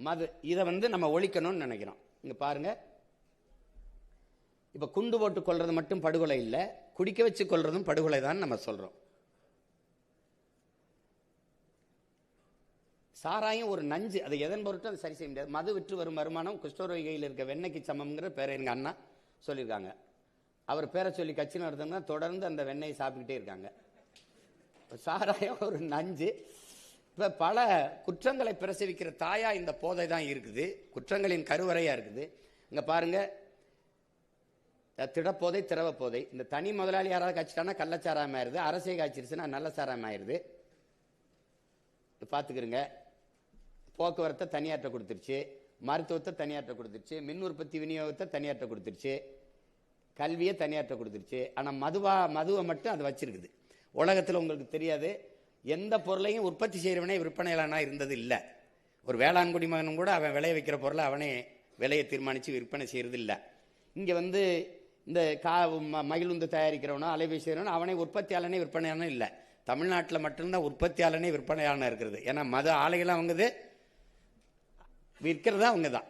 மது இதை நம்ம ஒழிக்கணும்னு நினைக்கிறோம். இங்க பாருங்க, இப்ப குண்டு போட்டு கொள்றது மட்டும் படுகொலை இல்லை, குடிக்க வச்சு கொள்றதும் படுகொலை தான் நம்ம சொல்றோம். சாராயம் ஒரு நஞ்சு, அது எதன் பொருட்டும் அது சரி செய்ய முடியாது. மது விற்று வரும் வருமானம் குஷ்டரோகியில் இருக்க வெண்ணெய்க்கு சமம்ங்கிற பேரை எங்க அண்ணா சொல்லியிருக்காங்க. அவர் பேரை சொல்லி கட்சி நடத்துனா தொடர்ந்து அந்த வெண்ணெயை சாப்பிட்டுக்கிட்டே இருக்காங்க. சாராயம் ஒரு நஞ்சு. இப்ப பல குற்றங்களை பிரசவிக்கிற தாயா இந்த போதை தான் இருக்குது, குற்றங்களின் கருவறையா இருக்குது. இங்க பாருங்க, திடப்போதை திரவ போதை. இந்த தனி முதலாளி யாராவது காய்ச்சிட்டானா கள்ளச்சாராயம் ஆயிருது, அரசே காய்ச்சிருச்சுன்னா நல்ல சாராயம் ஆயிருது. பார்த்துக்கிறங்க. போக்குவரத்தை தனியாற்ற கொடுத்துருச்சு, மருத்துவத்தை தனியாற்ற கொடுத்துருச்சு, மின் உற்பத்தி விநியோகத்தை தனியாற்ற கொடுத்துருச்சு, கல்வியை தனியாற்ற கொடுத்துருச்சு. ஆனால் மதுவை மட்டும் அது வச்சிருக்குது. உலகத்தில் உங்களுக்கு தெரியாது, எந்த பொருளையும் உற்பத்தி செய்கிறவனே விற்பனையாளனா இருந்தது இல்லை. ஒரு வேளாண் குடிமகனும் கூட அவன் விளைய வைக்கிற பொருளை அவனே விலையை தீர்மானித்து விற்பனை செய்கிறது இல்லை. இங்கே இந்த மகிழுந்து தயாரிக்கிறவனோ அலைபேசி அவனே உற்பத்தியாளனே விற்பனையாளனே இல்லை. தமிழ்நாட்டில் மட்டும்தான் உற்பத்தியாளனே விற்பனையாளனா இருக்கிறது. ஏன்னா மது ஆலைகள் அவங்கது, விற்கிறதா அவங்க தான்.